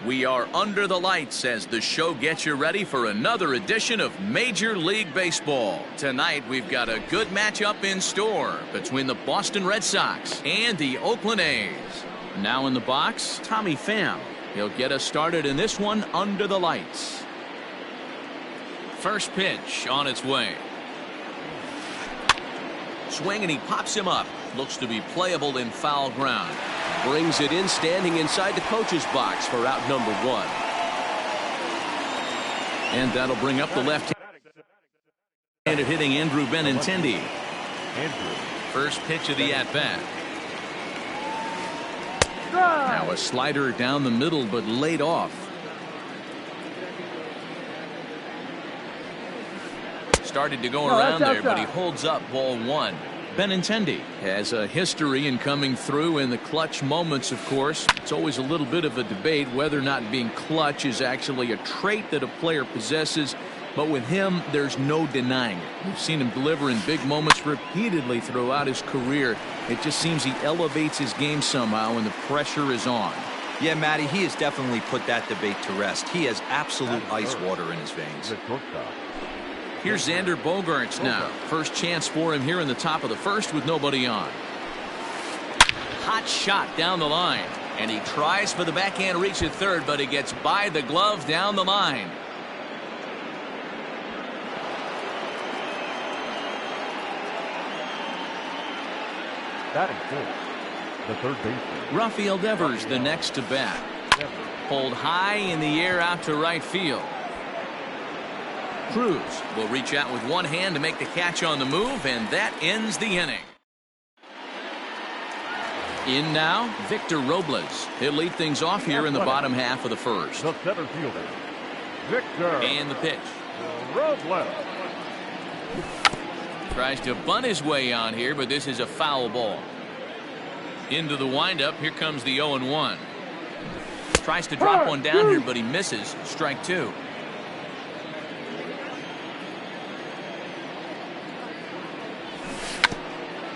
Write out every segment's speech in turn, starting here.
We are under the lights as the show gets you ready for another edition of Major League Baseball. Tonight we've got a good matchup in store between the Boston Red Sox and the Oakland A's. Now in the box, Tommy Pham. He'll get us started in this one under the lights. First pitch on its way. Swing and he pops him up. Looks to be playable in foul ground. Brings it in standing inside the coach's box for out number one. And that'll bring up the left-handed hitting Andrew Benintendi. First pitch of the at-bat. Now a slider down the middle but laid off. Started to go around there, but he holds up ball one. Benintendi has a history in coming through in the clutch moments, of course. It's always a little bit of a debate whether or not being clutch is actually a trait that a player possesses. But with him, there's no denying it. We've seen him deliver in big moments repeatedly throughout his career. It just seems he elevates his game somehow when the pressure is on. Yeah, Matty, he has definitely put that debate to rest. He has absolute ice water in his veins. Here's Xander Bogaerts now. First chance for him here in the top of the first with nobody on. Hot shot down the line. And he tries for the backhand reach at third, but he gets by the glove down the line. Batting fourth, the third baseman. Rafael Devers the next to bat. Pulled high in the air out to right field. Cruz will reach out with one hand to make the catch on the move, and that ends the inning. In now, Victor Robles. He'll lead things off here in the bottom half of the first. The center fielder, Victor. And the pitch. Robles. Tries to bunt his way on here, but this is a foul ball. Into the windup. Here comes the 0-1. Tries to drop one down here, but he misses. Strike two.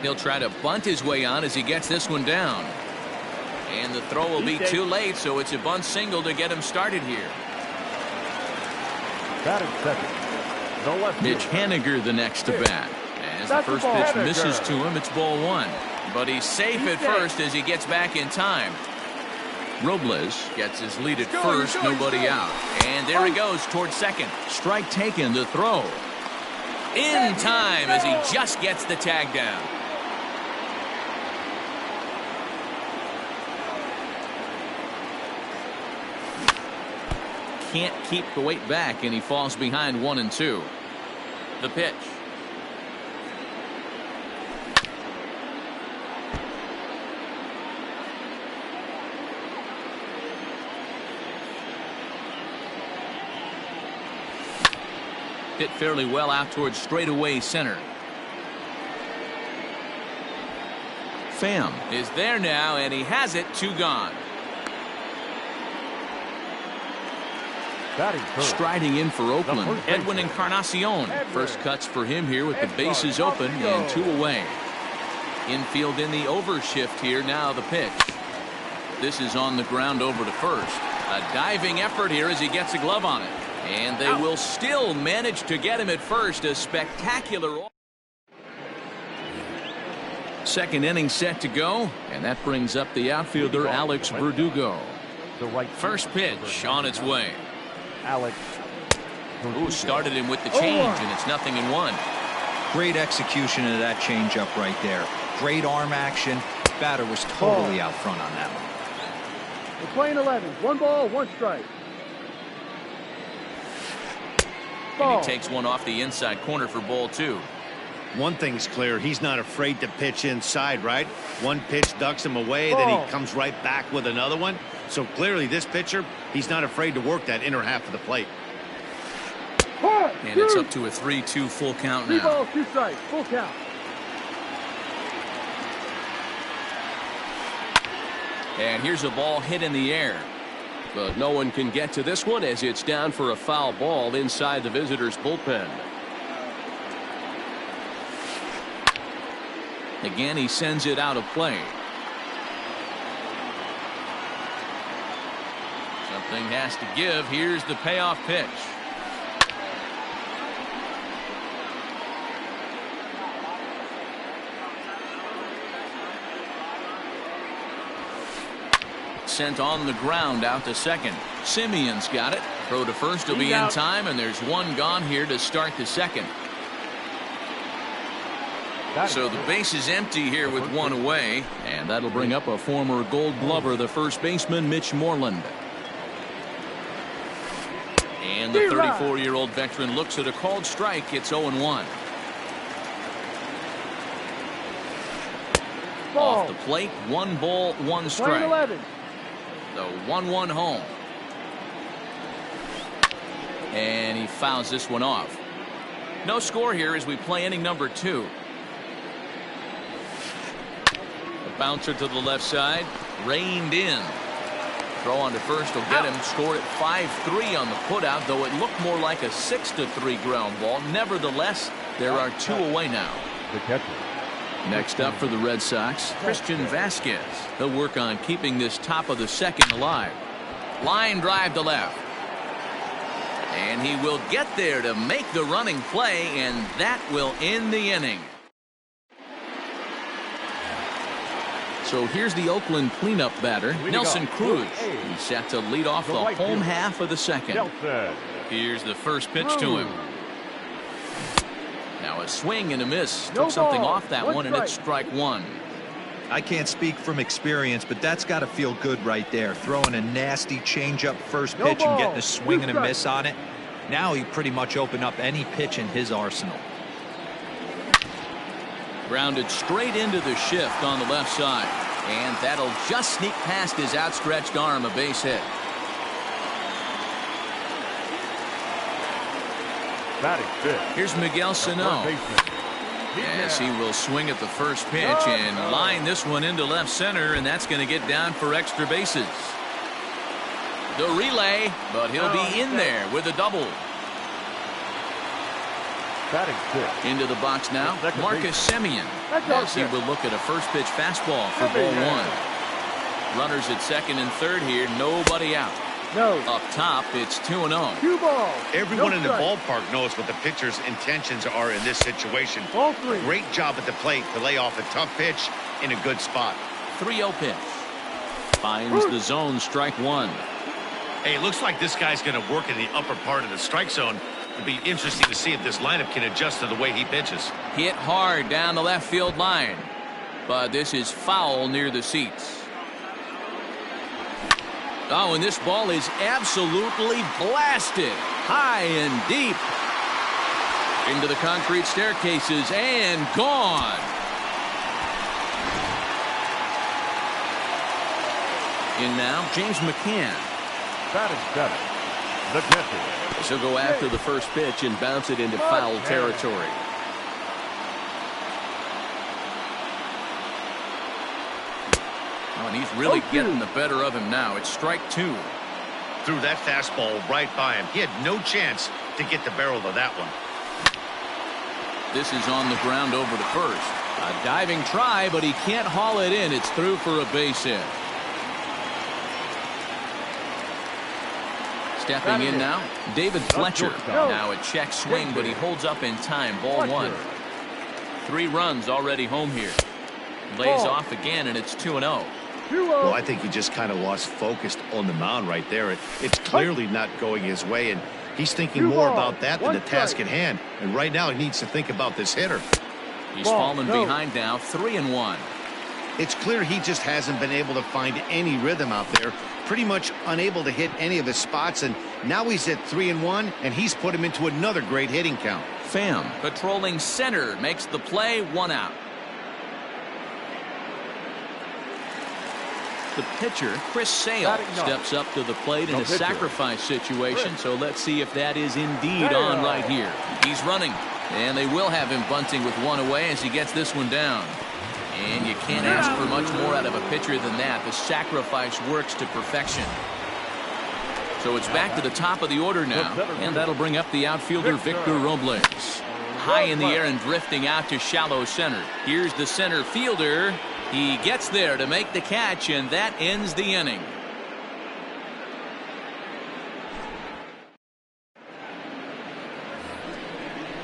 He'll try to bunt his way on as he gets this one down. And the throw will be too late, so it's a bunt single to get him started here. Batting second, the left Mitch Haniger the next to bat. As the first pitch misses to him, it's ball one. But he's safe at first as he gets back in time. Robles gets his lead at first, nobody out. And there he goes towards second. Strike taken, the throw. In time as he just gets the tag down. Can't keep the weight back, and he falls behind 1-2. The pitch. Hit fairly well out towards straightaway center. Pham is there now, and he has it. Two gone. Striding in for Oakland, Edwin Encarnacion. First cuts for him here with the bases open and two away. Infield in the overshift here. Now the pitch. This is on the ground over to first. A diving effort here as he gets a glove on it. And they will still manage to get him at first. A spectacular. Second inning set to go. And that brings up the outfielder Alex Verdugo. First pitch on its way. Alex. Who started him with the change, and it's 0-1. Great execution of that changeup right there. Great arm action. Batter was totally out front on that one. We're playing 11. 1 ball, 1 strike. And he takes one off the inside corner for ball two. One thing's clear, he's not afraid to pitch inside, right? One pitch ducks him away, then he comes right back with another one. So clearly this pitcher, he's not afraid to work that inner half of the plate. And it's up to a 3-2 full count now. 3 balls, 2 strikes, full count. And here's a ball hit in the air. But no one can get to this one as it's down for a foul ball inside the visitors' bullpen. Again, he sends it out of play. Something has to give. Here's the payoff pitch. Sent on the ground out to second. Simeon's got it. Throw to first will be in time, and there's one gone here to start the second. So the base is empty here with one away, and that'll bring up a former Gold Glover, the first baseman, Mitch Moreland. And the 34-year-old veteran looks at a called strike. It's 0-1. Off the plate, 1 ball, 1 strike. The 1-1 home. And he fouls this one off. No score here as we play inning number 2. A bouncer to the left side, reined in. Throw on to first will get him. Scored at 5-3 on the putout, though it looked more like a 6-3 ground ball. Nevertheless, there are 2 away now. The catcher. Next up for the Red Sox, Christian Vasquez. He'll work on keeping this top of the second alive. Line drive to left. And he will get there to make the running play, and that will end the inning. So here's the Oakland cleanup batter, Nelson Cruz. He's set to lead off the home half of the second. Here's the first pitch to him. Now a swing and a miss. Took something off that one, and it's strike 1. I can't speak from experience, but that's got to feel good right there. Throwing a nasty changeup first pitch and getting a swing and a miss on it. Now he pretty much opened up any pitch in his arsenal. Grounded straight into the shift on the left side. And that'll just sneak past his outstretched arm, a base hit. Here's Miguel Sano. As he will swing at the first pitch and line this one into left center, and that's going to get down for extra bases. The relay, but he'll be in there with a double. Into the box now, Marcus Semien. As he will look at a first pitch fastball for ball 1. Runners at second and third here, nobody out. Up top, it's 2-0. Everyone in the ballpark knows what the pitcher's intentions are in this situation. Great job at the plate to lay off a tough pitch in a good spot. 3-0 pitch. Finds the zone, strike 1. Hey, it looks like this guy's going to work in the upper part of the strike zone. It'll be interesting to see if this lineup can adjust to the way he pitches. Hit hard down the left field line, but this is foul near the seats. Oh, and this ball is absolutely blasted high and deep into the concrete staircases and gone. In now, James McCann. The catcher. She'll go after the first pitch and bounce it into foul territory. Oh, and he's really getting the better of him now. It's strike 2. Threw that fastball right by him. He had no chance to get the barrel of that one. This is on the ground over to first. A diving try, but he can't haul it in. It's through for a base hit. Stepping in now, David Fletcher. Now a check swing, but he holds up in time. Ball 1. 3 runs already home here. Lays off again, and it's 2-0. Well, I think he just kind of lost focus on the mound right there. It's clearly not going his way, and he's thinking more about that than the task at hand. And right now he needs to think about this hitter. He's fallen behind now, 3-1. It's clear he just hasn't been able to find any rhythm out there. Pretty much unable to hit any of his spots, and now he's at 3-1, and he's put him into another great hitting count. Pham patrolling center makes the play, 1 out. The pitcher, Chris Sale, steps up to the plate in a sacrifice situation, so let's see if that is indeed on right here. He's running, and they will have him bunting with 1 away as he gets this one down. And you can't ask for much more out of a pitcher than that. The sacrifice works to perfection. So it's back to the top of the order now, and that'll bring up the outfielder Victor Robles. High in the air and drifting out to shallow center. Here's the center fielder. He gets there to make the catch, and that ends the inning.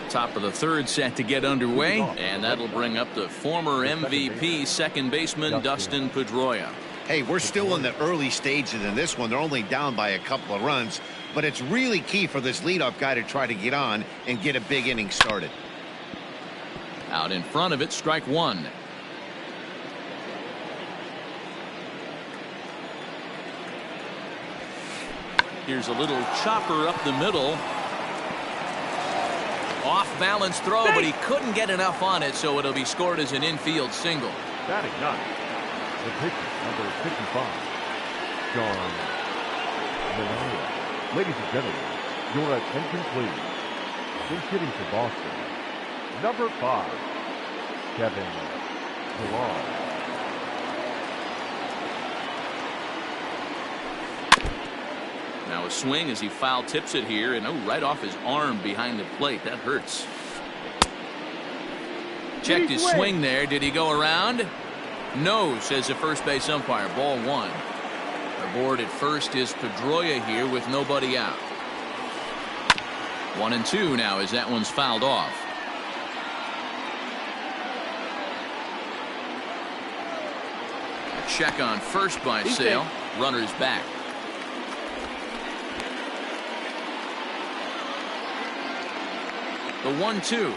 Top of the third set to get underway, and that'll bring up the former MVP second baseman Dustin Pedroia. Hey, we're still in the early stages in this one. They're only down by a couple of runs, but it's really key for this leadoff guy to try to get on and get a big inning started. Out in front of it, strike one. Here's a little chopper up the middle. Off balance throw, but he couldn't get enough on it, so it'll be scored as an infield single. Batting ninth, the pitcher, number 55, John Manaea. Ladies and gentlemen, your attention please. Since hitting for Boston, number 5, Kevin Pillar. Now a swing as he foul tips it here, and right off his arm behind the plate. That hurts. Checked his swing there. Did he go around? No, says the first base umpire. Ball one. Aboard at first is Pedroia here with nobody out. 1-2 now as that one's fouled off. A check on first by Sale. Runners back. The 1-2.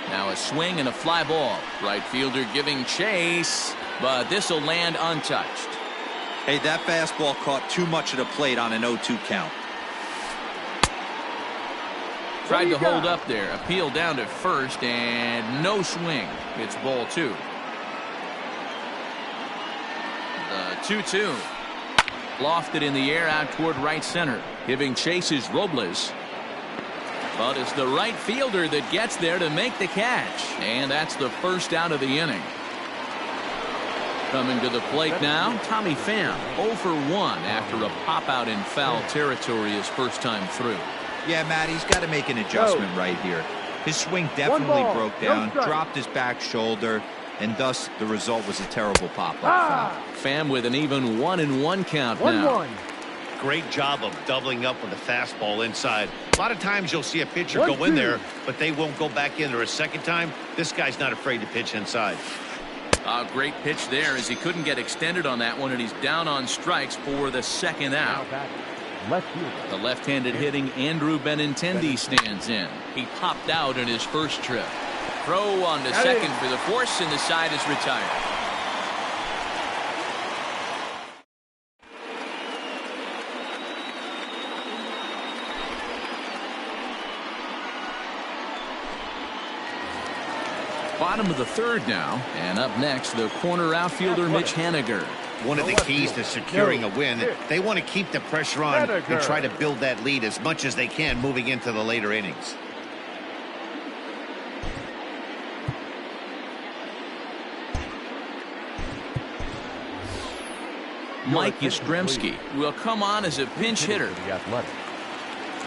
Now a swing and a fly ball. Right fielder giving chase, but this will land untouched. Hey, that fastball caught too much of the plate on an 0-2 count. Tried to hold up there. Appeal down to first and no swing. It's ball two. The 2-2. Lofted in the air out toward right center. Giving chase is Robles. But it's the right fielder that gets there to make the catch. And that's the first out of the inning. Coming to the plate now, Tommy Pham, 0 for 1 after a pop out in foul territory his first time through. Yeah, Matt, he's got to make an adjustment right here. His swing definitely broke down, dropped his back shoulder, and thus the result was a terrible pop-up foul. Pham with an even 1-1 count now. Great job of doubling up with a fastball inside. A lot of times you'll see a pitcher go in there, but they won't go back in there a second time. This guy's not afraid to pitch inside. A great pitch there as he couldn't get extended on that one, and he's down on strikes for the second out. The left-handed hitting Andrew Benintendi stands in. He popped out in his first trip. Throw on to second for the force, and the side is retired. Bottom of the third now, and up next the corner outfielder Mitch Haniger. One of the keys to securing a win, they want to keep the pressure on and try to build that lead as much as they can moving into the later innings. Mike Yastrzemski will come on as a pinch hitter.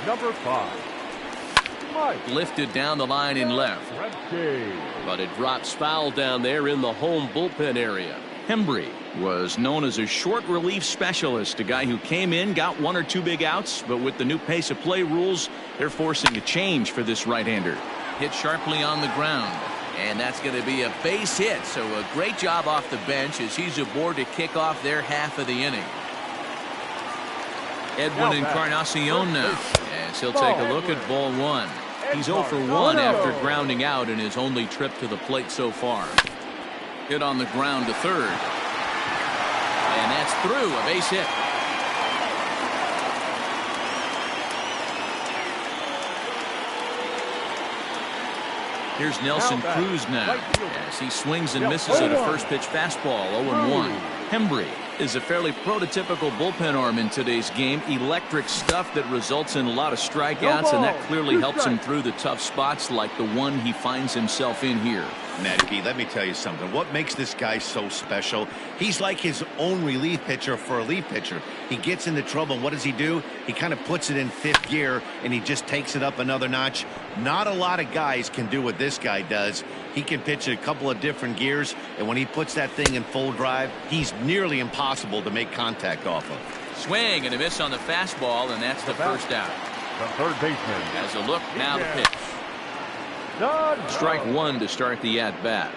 Number 5. Lifted down the line in left. But it drops foul down there in the home bullpen area. Hembree was known as a short relief specialist, a guy who came in, got 1 or 2 big outs, but with the new pace of play rules, they're forcing a change for this right-hander. Hit sharply on the ground, and that's going to be a base hit, so a great job off the bench as he's aboard to kick off their half of the inning. Edwin Encarnacion now, as he'll take a look at ball one. He's 0 for 1 after grounding out in his only trip to the plate so far. Hit on the ground to third. And that's through, a base hit. Here's Nelson Cruz now as he swings and misses at a first pitch fastball. 0-1. Hembree is a fairly prototypical bullpen arm in today's game. Electric stuff that results in a lot of strikeouts, and that clearly helps him through the tough spots like the one he finds himself in here. Matty B, let me tell you something. What makes this guy so special? He's like his own relief pitcher for a relief pitcher. He gets into trouble, and what does he do? He kind of puts it in 5th gear, and he just takes it up another notch. Not a lot of guys can do what this guy does. He can pitch a couple of different gears, and when he puts that thing in full drive, he's nearly impossible to make contact off of. Swing and a miss on the fastball, and that's the first out. The third baseman. As a look, now the pitch. Done. Strike one to start the at-bat.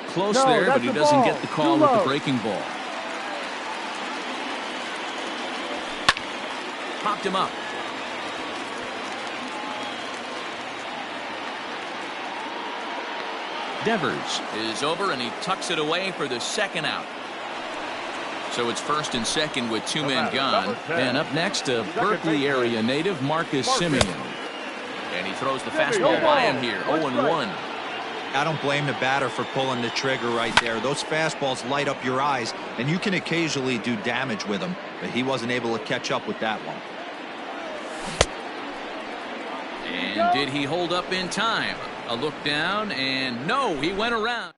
Close No, there, that's but he the doesn't ball. get the call Too with the low. breaking ball. Popped him up. Devers is over, and he tucks it away for the second out. So it's first and second with two men gone. And up next, a Berkeley area native, Marcus Simeon. And he throws the fastball by him here, 0-1. I don't blame the batter for pulling the trigger right there. Those fastballs light up your eyes, and you can occasionally do damage with them, but he wasn't able to catch up with that one. And did he hold up in time? A look down, and no, he went around.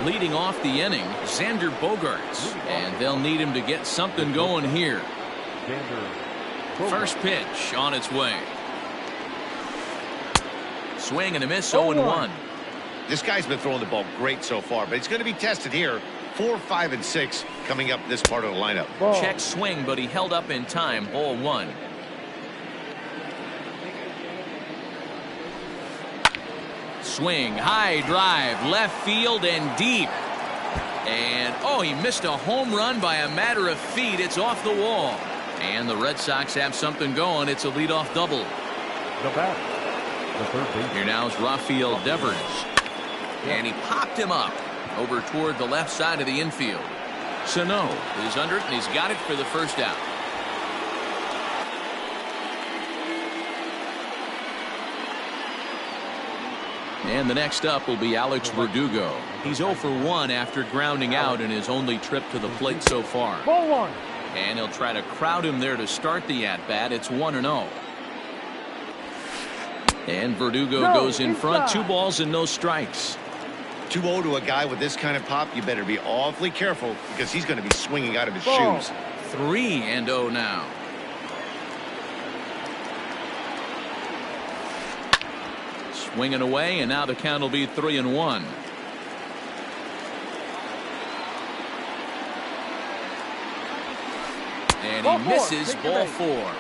Leading off the inning, Xander Bogaerts, and they'll need him to get something going here. First pitch on its way. Swing and a miss, 0-1. This guy's been throwing the ball great so far, but he's going to be tested here. 4, 5, and 6 coming up this part of the lineup. Ball. Check swing, but he held up in time, ball one. Swing, high drive, left field and deep. And, oh, he missed a home run by a matter of feet. It's off the wall. And the Red Sox have something going. It's a leadoff double. The batter, the third baseman. Here now is Rafael Devers. And he popped him up over toward the left side of the infield. Sano is under it, and he's got it for the first out. And the next up will be Alex Verdugo. He's 0 for 1 after grounding out in his only trip to the plate so far. Ball one. And he'll try to crowd him there to start the at-bat. It's 1-0. And Verdugo goes in front. 2 balls and no strikes. 2-0 to a guy with this kind of pop, you better be awfully careful because he's going to be swinging out of his shoes. 3-0 now. Swinging away, and now the count will be 3-1. And he misses ball 4.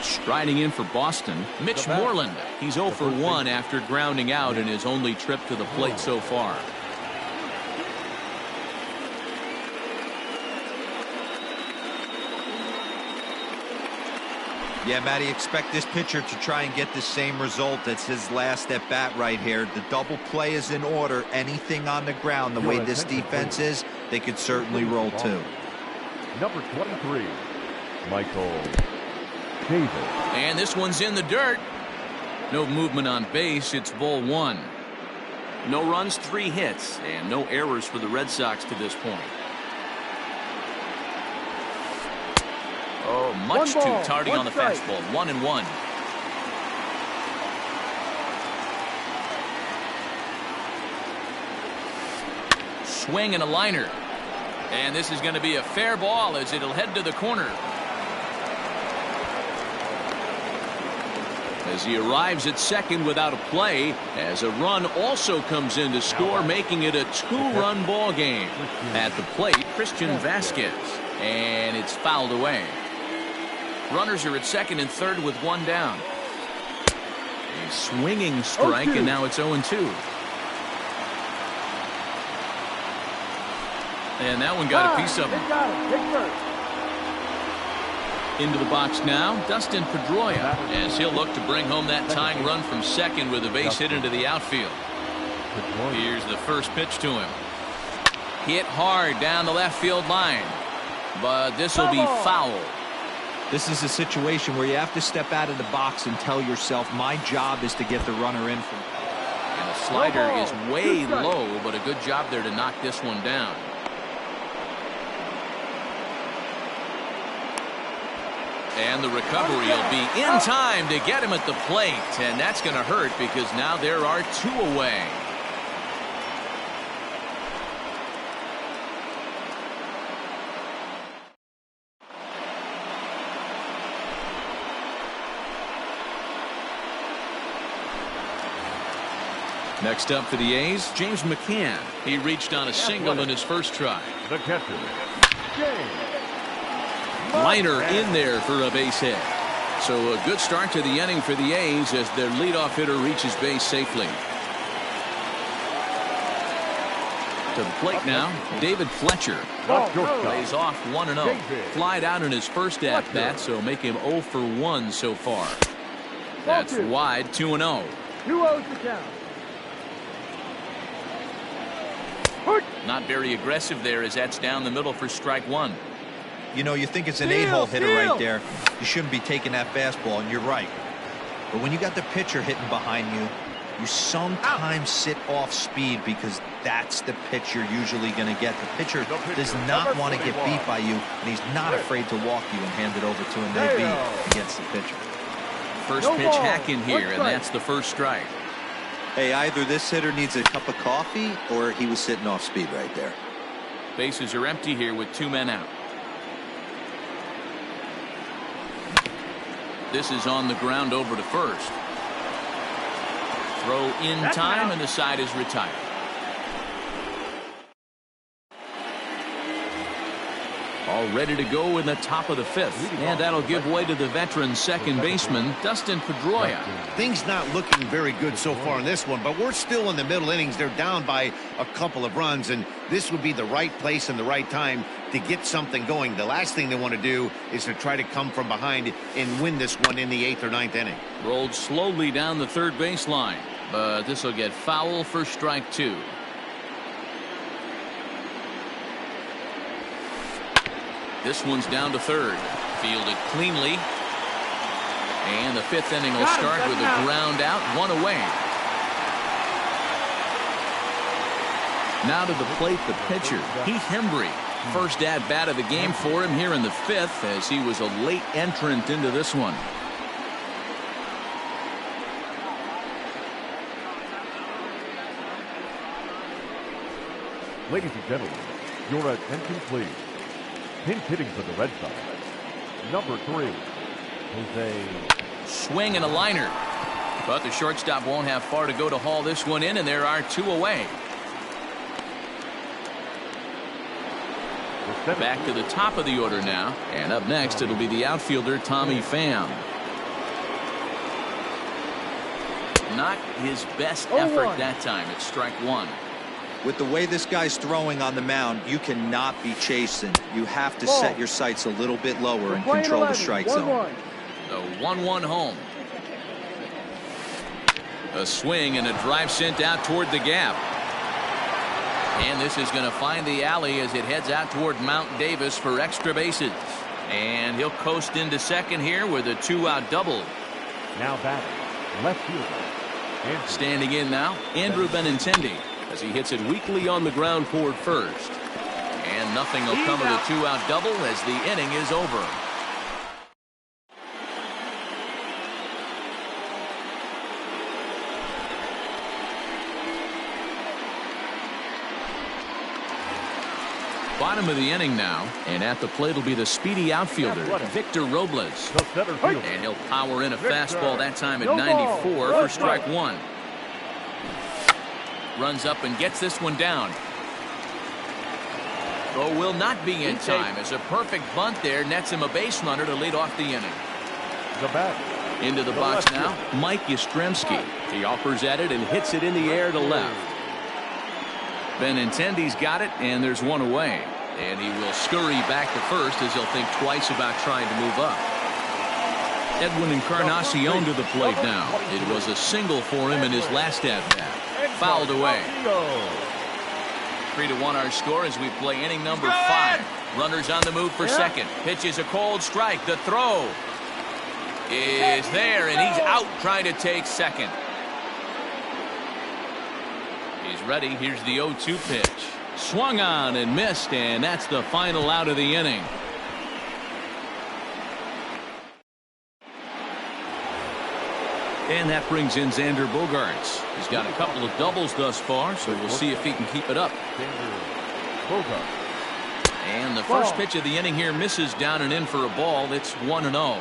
Striding in for Boston, Mitch Moreland. He's 0 for 1 after grounding out in his only trip to the plate so far. Yeah, Matty, expect this pitcher to try and get the same result as his last at bat right here. The double play is in order. Anything on the ground, the way this defense is, they could certainly roll too. Number 23, Michael Davis. And this one's in the dirt. No movement on base. It's ball 1. No runs, 3 hits, and no errors for the Red Sox to this point. Oh, much too tardy on the fastball. 1-1. Swing and a liner. And this is going to be a fair ball as it'll head to the corner. As he arrives at second without a play, as a run also comes in to score, making it a 2-run ball game. At the plate, Christian Vasquez. And it's fouled away. Runners are at second and third with 1 down. A swinging strike, and now it's 0-2. And that one got a piece of him. Into the box now, Dustin Pedroia, as he'll look to bring home that tying run from second with a base hit into the outfield. Here's the first pitch to him. Hit hard down the left field line, but this will be foul. This is a situation where you have to step out of the box and tell yourself, my job is to get the runner in from. And the slider is way low, but a good job there to knock this one down. And the recovery will be in time to get him at the plate. And that's going to hurt because now there are 2 away. Next up for the A's, James McCann. He reached on a single in his first try. The catcher, James. Liner in there for a base hit. So a good start to the inning for the A's as their leadoff hitter reaches base safely. To the plate now, David Fletcher. Lays off 1-0. Flied out in his first at-bat, so make him 0 for 1 so far. That's wide, 2-0. 2-0's the count. Not very aggressive there as that's down the middle for strike one. You know, you think it's an 8-hole hitter right there. You shouldn't be taking that fastball, and you're right. But when you got the pitcher hitting behind you, you sometimes sit off speed because that's the pitch you're usually going to get. The pitcher does not want to get beat by you, and he's not afraid to walk you and hand it over to him. They beat against the pitcher. First pitch hack in here, and that's the first strike. Hey, either this hitter needs a cup of coffee or he was sitting off speed right there. Bases are empty here with 2 men out. This is on the ground over to first. Throw in time, and the side is retired. All ready to go in the top of the 5th, and that'll give way to the veteran second baseman, Dustin Pedroia. Things not looking very good so far in this one, but we're still in the middle innings. They're down by a couple of runs, and this would be the right place and the right time to get something going. The last thing they want to do is to try to come from behind and win this one in the 8th or 9th inning. Rolled slowly down the third baseline, but this will get foul for strike 2. This one's down to third. Fielded cleanly. And the 5th inning will start with a ground out, 1 away. Now to the plate, the pitcher, Heath Hembree. First at-bat of the game for him here in the 5th as he was a late entrant into this one. Ladies and gentlemen, your attention please. Pinch hitting for the Red Sox, number 3, Jose. Swing and a liner. But the shortstop won't have far to go to haul this one in, and there are 2 away. Back to the top of the order now. And up next, it'll be the outfielder, Tommy Pham. Not his best effort that time. It's strike 1. With the way this guy's throwing on the mound, you cannot be chasing. You have to set your sights a little bit lower and control the strike zone. The 1-1 home. A swing and a drive sent out toward the gap. And this is going to find the alley as it heads out toward Mount Davis for extra bases. And he'll coast into second here with a 2-out double. Now batting, left fielder. Standing in now, Andrew Benintendi, as he hits it weakly on the ground toward first. And nothing will come of the 2-out double as the inning is over. Bottom of the inning now, and at the plate will be the speedy outfielder, Victor Robles. And he'll power in a fastball that time at 94 for strike 1. Runs up and gets this one down. Throw will not be in time as a perfect bunt there nets him a base runner to lead off the inning. Into the box now, Mike Yastrzemski. He offers at it and hits it in the air to left. Benintendi's got it, and there's 1 away. And he will scurry back to first as he'll think twice about trying to move up. Edwin Encarnacion to the plate now. It was a single for him in his last at-bat. Fouled away. 3-1 our score as we play inning number 5. Runners on the move for second. Pitch is a cold strike. The throw is there, and he's out trying to take second. He's ready. Here's the 0-2 pitch. Swung on and missed, and that's the final out of the inning. And that brings in Xander Bogaerts. He's got a couple of doubles thus far, so we'll see if he can keep it up. And the first pitch of the inning here misses down and in for a ball. It's 1-0.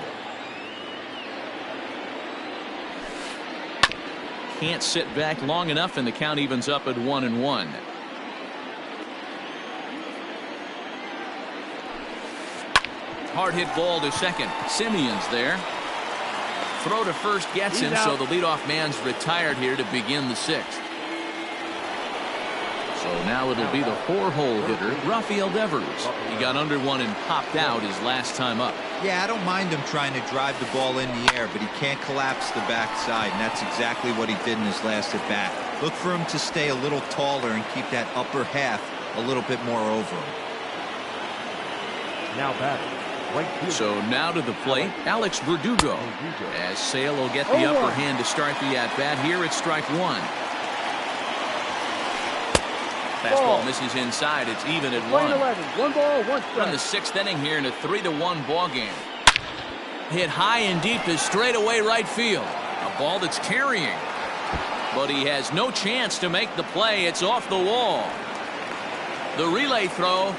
can't sit back long enough, and the count evens up at 1-1. Hard hit ball to second. Simeon's there. Throw to first gets him, so the leadoff man's retired here to begin the sixth. So now it'll be the 4-hole hitter, Rafael Devers. He got under one and popped out his last time up. Yeah, I don't mind him trying to drive the ball in the air, but he can't collapse the backside, and that's exactly what he did in his last at bat. Look for him to stay a little taller and keep that upper half a little bit more over him. Now batting. So now to the plate, Alex Verdugo. As Sale will get the upper hand to start the at-bat here, it's strike one. Fastball misses inside. It's even at 1. 11. 1 ball, 1 strike. We're in the sixth inning here in a 3-1 ball game. Hit high and deep to straightaway right field. A ball that's carrying. But he has no chance to make the play. It's off the wall. The relay throw.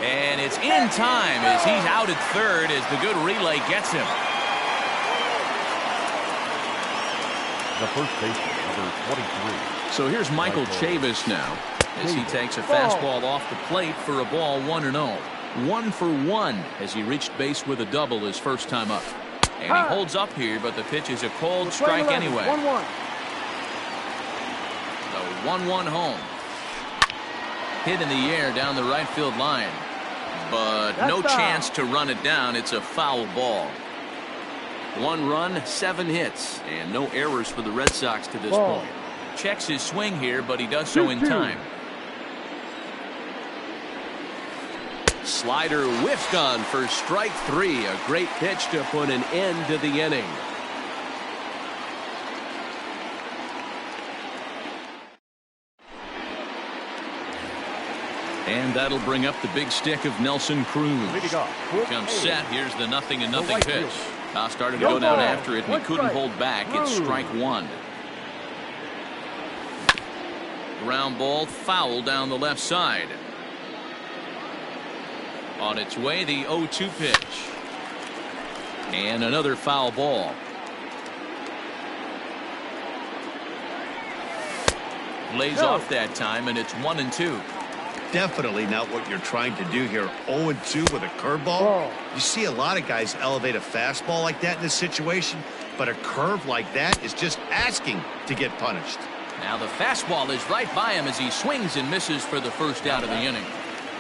And it's in time as he's out at third as the good relay gets him. The first baseman, number 23. So here's Michael Chavis now as he takes a fastball off the plate for a ball 1-0. 1 for 1 as he reached base with a double his first time up. And he holds up here, but the pitch is a cold strike anyway. 1-1. The 1-1 home. Hit in the air down the right field line. But no chance to run it down. It's a foul ball. 1 run, 7 hits, and no errors for the Red Sox to this point. Checks his swing here, but he does so in time. Slider whiffed on for strike 3. A great pitch to put an end to the inning. And that'll bring up the big stick of Nelson Cruz. Comes set. Here's the 0-0 pitch. Started to go down after it, and he couldn't hold back. It's strike 1. Ground ball foul down the left side. On its way, the 0-2 pitch. And another foul ball. Lays off that time, and it's 1-2. Definitely not what you're trying to do here. 0-2 with a curveball. You see a lot of guys elevate a fastball like that in this situation, but a curve like that is just asking to get punished. Now the fastball is right by him as he swings and misses for the first out of the inning.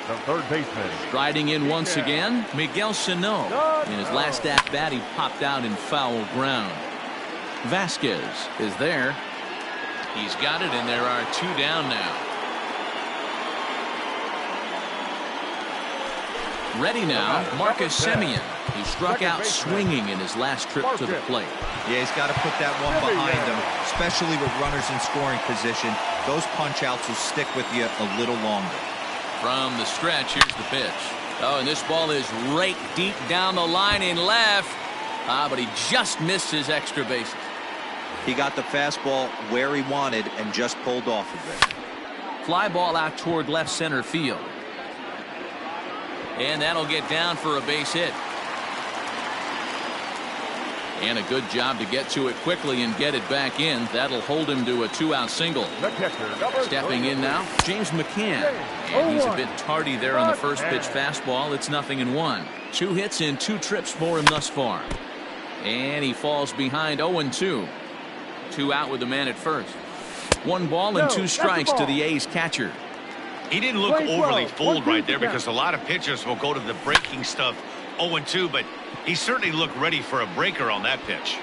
The third baseman. Striding in once again, Miguel Sano. In his last at-bat, he popped out in foul ground. Vasquez is there. He's got it, and there are 2 down now. Ready now, Marcus Semien. He struck out swinging in his last trip to the plate. Yeah, he's got to put that one behind him, especially with runners in scoring position. Those punch-outs will stick with you a little longer. From the stretch, here's the pitch. Oh, and this ball is raked deep down the line in left. But he just missed his extra bases. He got the fastball where he wanted and just pulled off of it. Fly ball out toward left center field. And that'll get down for a base hit. And a good job to get to it quickly and get it back in. That'll hold him to a 2-out single. Stepping in now, James McCann. And he's a bit tardy there on the first pitch fastball. It's 0-1. 2 hits in 2 trips for him thus far. And he falls behind 0-2. 2 out with the man at first. 1 ball and 2 strikes to the A's catcher. He didn't look overly fooled right there because a lot of pitchers will go to the breaking stuff 0-2, but he certainly looked ready for a breaker on that pitch.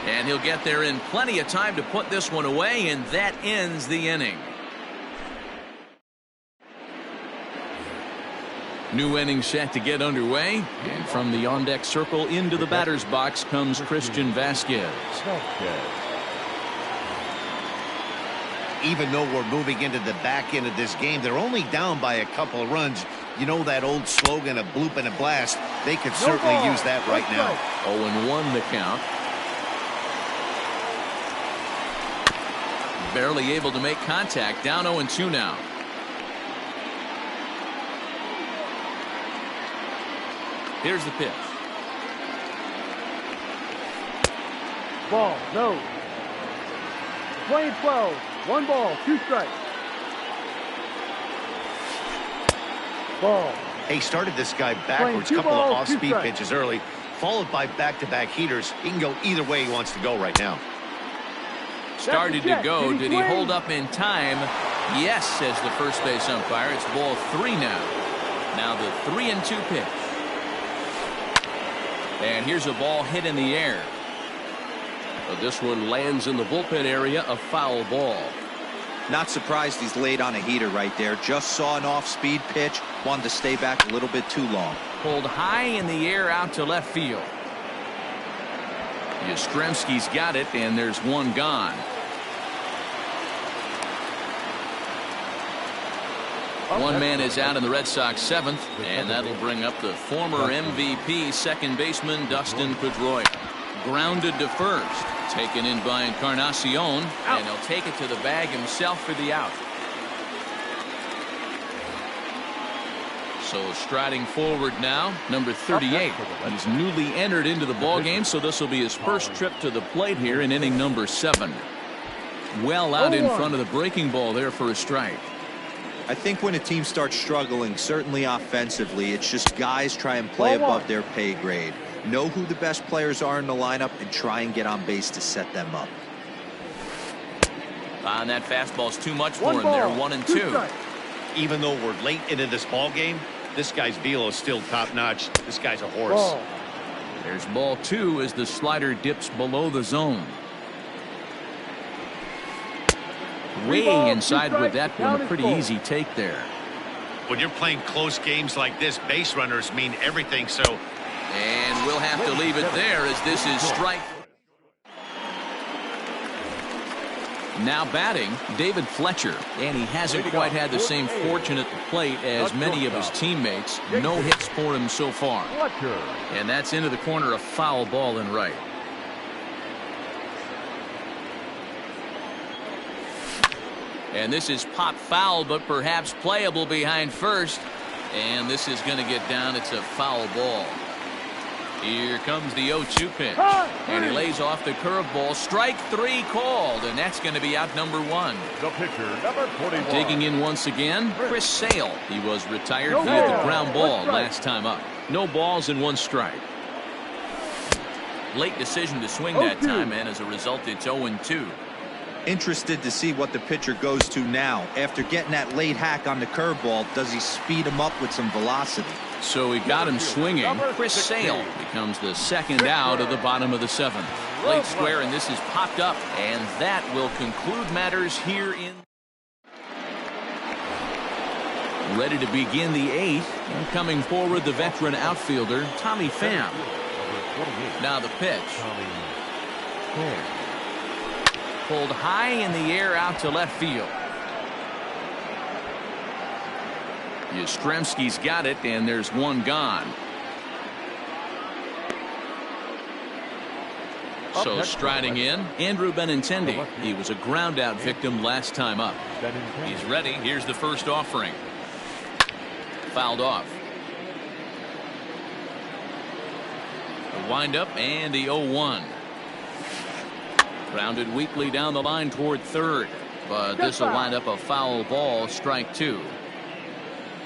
And he'll get there in plenty of time to put this one away, and that ends the inning. New inning set to get underway, and from the on-deck circle into the batter's box comes Christian Vasquez. Even though we're moving into the back end of this game, they're only down by a couple of runs. You know that old slogan, a bloop and a blast. They could certainly use that right now. 0-1 the count. Barely able to make contact. Down 0-2 now. Here's the pitch. Ball, no. Playing 12. 1 ball, 2 strikes. Ball. He started this guy backwards, Playing 2 couple of balls, 2 off-speed strikes. pitches early, followed by back-to-back heaters. He can go either way he wants to go right now. Started to go. Did he Did he swing? hold up in time? Yes, says the first base umpire. It's ball 3 now. Now the 3-2 pitch. And here's a ball hit in the air. But this one lands in the bullpen area, a foul ball. Not surprised he's laid on a heater right there. Just saw an off-speed pitch. Wanted to stay back a little bit too long. Pulled high in the air out to left field. Yastrzemski's got it, and there's one gone. One man is out in the Red Sox 7th, and that'll bring up the former MVP second baseman Dustin Pedroia. Grounded to first, taken in by Encarnacion, and he'll take it to the bag himself for the out. So striding forward now, number 38. He's newly entered into the ballgame, so this will be his first trip to the plate here in inning number 7. Well out in front of the breaking ball there for a strike. I think when a team starts struggling, certainly offensively, it's just guys try and play above their pay grade. Know who the best players are in the lineup and try and get on base to set them up. And that fastball's too much for him ball, there, 1-2. strikes. Even though we're late into this ball game, this guy's velo is still top-notch. This guy's a horse. Ball. There's ball 2 as the slider dips below the zone. Way balls, 2 inside with strikes, that the one. count A is pretty full. easy take there. When you're playing close games like this, base runners mean everything, so And we'll have to leave it there as this is strike. Now batting, David Fletcher, and he hasn't quite had the same fortune at the plate as many of his teammates. No hits for him so far. Fletcher. And that's into the corner, a foul ball in right. And this is pop foul, but perhaps playable behind first. And this is going to get down. It's a foul ball. Here comes the 0-2 pitch. And he lays off the curveball. Strike 3 called, and that's going to be out number 1. The pitcher, number 41. Digging in once again, Chris Sale. He was retired No via the ball. ground 1 ball strike. last time up. No balls and 1 strike. Late decision to swing that 0-2. time, and as a result, it's 0-2. Interested to see what the pitcher goes to now. After getting that late hack on the curveball, does he speed him up with some velocity? So he got him swinging. Chris Sale becomes the second out of the bottom of the 7th. Late square, and this is popped up, and that will conclude matters here in. Ready to begin the 8th, and coming forward the veteran outfielder Tommy Pham. Now the pitch. Pulled high in the air out to left field. Yastrzemski's got it, and there's one gone. So striding in, Andrew Benintendi. He was a ground out victim last time up. He's ready. Here's the first offering. Fouled off. The windup and the 0-1. Grounded weakly down the line toward third, but this will wind up a foul ball, strike 2.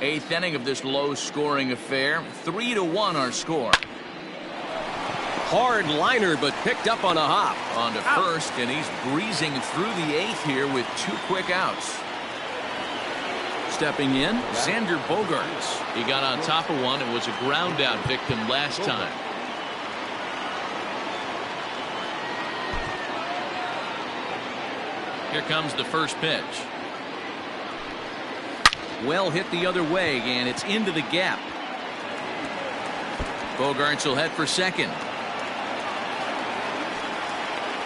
8th inning of this low-scoring affair. 3-1 our score. Hard liner, but picked up on a hop. On to first, and he's breezing through the 8th here with 2 quick outs. Stepping in, Xander Bogaerts. He got on top of one and was a ground-out victim last time. Here comes the first pitch. Well hit the other way, and it's into the gap. Bogaerts will head for second.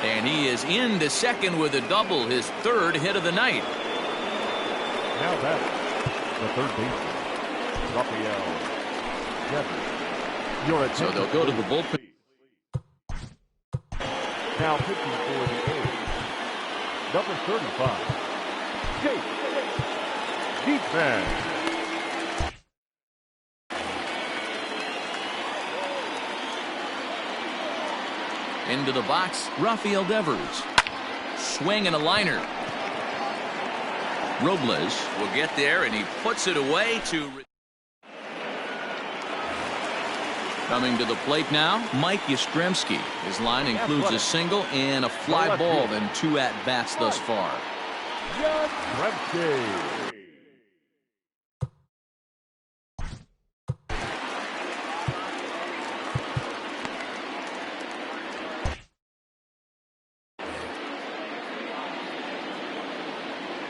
And he is into second with a double, his 3rd hit of the night. Now that the third baseman, Rafael Devers. Your So attention, they'll go to the please. bullpen. Now pitching for the A's, number 35, Jake Diekman. Into the box, Rafael Devers. Swing and a liner. Robles will get there, and he puts it away to... Coming to the plate now, Mike Yastrzemski. His line includes a single and a fly ball and 2 at-bats thus far. Yastrzemski.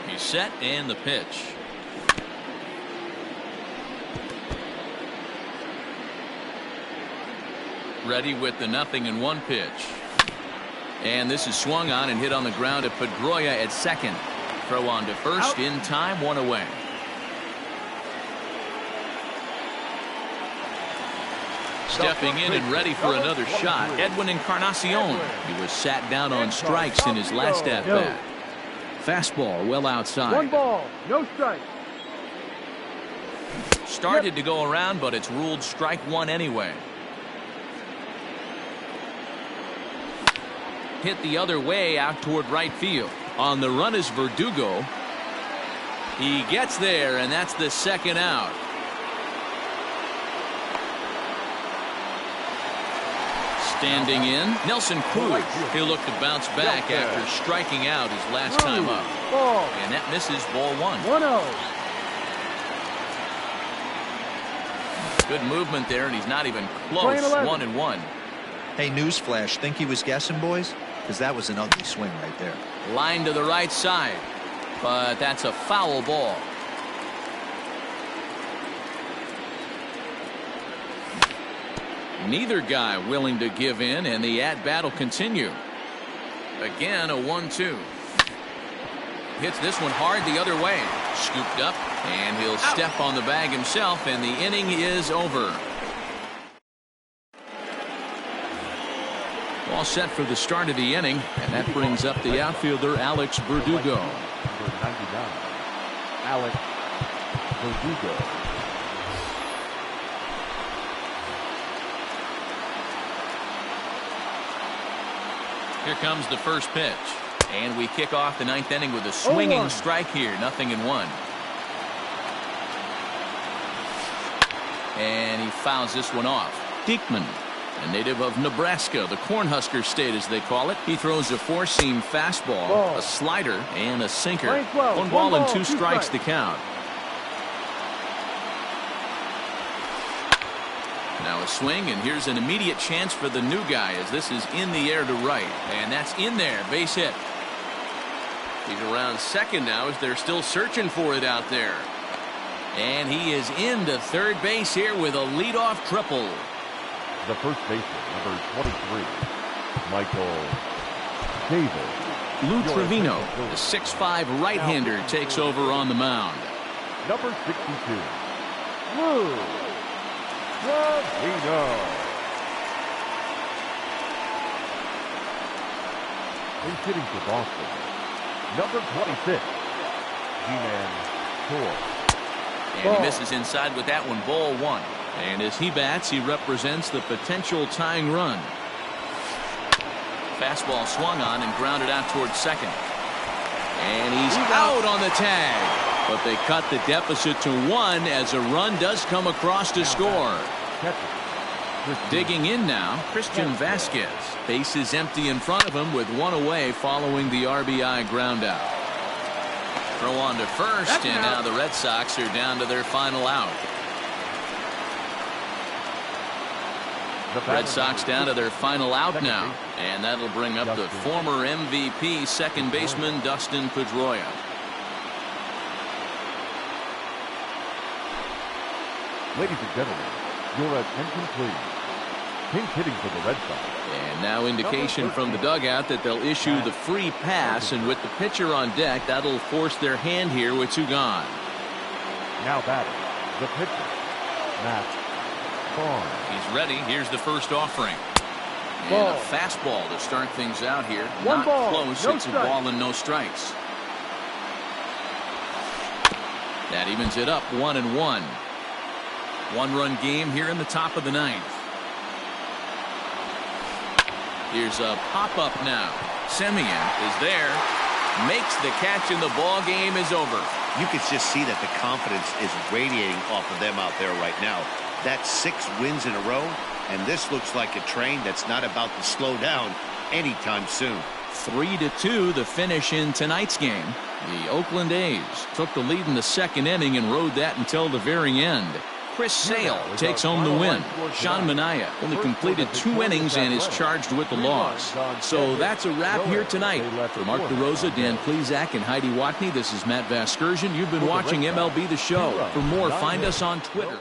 He's set, and the pitch. Ready with the 0-1 pitch. And this is swung on and hit on the ground to Pedroia at second. Throw on to first. In time, 1 away. Stepping in and ready for another shot, Edwin Encarnacion. He was sat down on strikes in his last at-bat. Fastball well outside. 1 ball, no strike. Started to go around, but it's ruled strike 1 anyway. Hit the other way out toward right field. On the run is Verdugo. He gets there, and that's the second out. Standing in, Nelson Cruz. He'll look to bounce back after striking out his last time up. And that misses, ball 1. 1-0. Good movement there, and he's not even close. 1-1. Hey, newsflash, think he was guessing, boys? Because that was an ugly swing right there. Line to the right side, but that's a foul ball. Neither guy willing to give in, and the at-bat will continue. Again, a 1-2. Hits this one hard the other way. Scooped up, and he'll step on the bag himself, and the inning is over. All set for the start of the inning, and that brings up the outfielder Alex Verdugo. Number 99, Alex Verdugo. Here comes the first pitch, and we kick off the 9th inning with a swinging strike here. 0-1. And he fouls this one off. Diekman, a native of Nebraska, the Cornhusker State as they call it. He throws a 4-seam fastball, a slider, and a sinker. 1 ball and 2 strikes to count. Now a swing, and here's an immediate chance for the new guy as this is in the air to right. And that's in there. Base hit. He's around second now as they're still searching for it out there. And he is into third base here with a leadoff triple. The first baseman, number 23, Michael Davis. Lou Trevino, the 6'5" right-hander, takes over on the mound. Number 62, Lou Trevino. He's hitting for Boston. Number 26, G-Man Torres. And he misses inside with that one, ball 1. And as he bats, he represents the potential tying run. Fastball swung on and grounded out towards second. And he's out on the tag. But they cut the deficit to 1 as a run does come across to score. Digging in now, Christian Vasquez. Base is empty in front of him with 1 away following the RBI ground out. Throw on to first, and now the Red Sox are down to their final out. Red Sox down to their final out now, and that'll bring up the former MVP second baseman Dustin Pedroia. Ladies and gentlemen, your attention please. Pink hitting for the Red Sox. And now indication from the dugout that they'll issue the free pass, and with the pitcher on deck, that'll force their hand here with 2 gone. Now batting, the pitcher, Matt Barnes. He's ready. Here's the first offering. And a fastball to start things out here. Not close. It's a ball and no strikes. That evens it up 1-1. 1-run game here in the top of the 9th. Here's a pop-up now. Semien is there. Makes the catch, and the ball game is over. You can just see that the confidence is radiating off of them out there right now. That's 6 wins in a row, and this looks like a train that's not about to slow down anytime soon. 3-2 the finish in tonight's game. The Oakland A's took the lead in the second inning and rode that until the very end. Chris Sale takes home the win. Sean Manaea only completed 2 innings and is charged with the loss. So that's a wrap here tonight. For Mark DeRosa, Dan Plesac, and Heidi Watney, this is Matt Vasgersian. You've been watching MLB The Show. For more, find us on Twitter.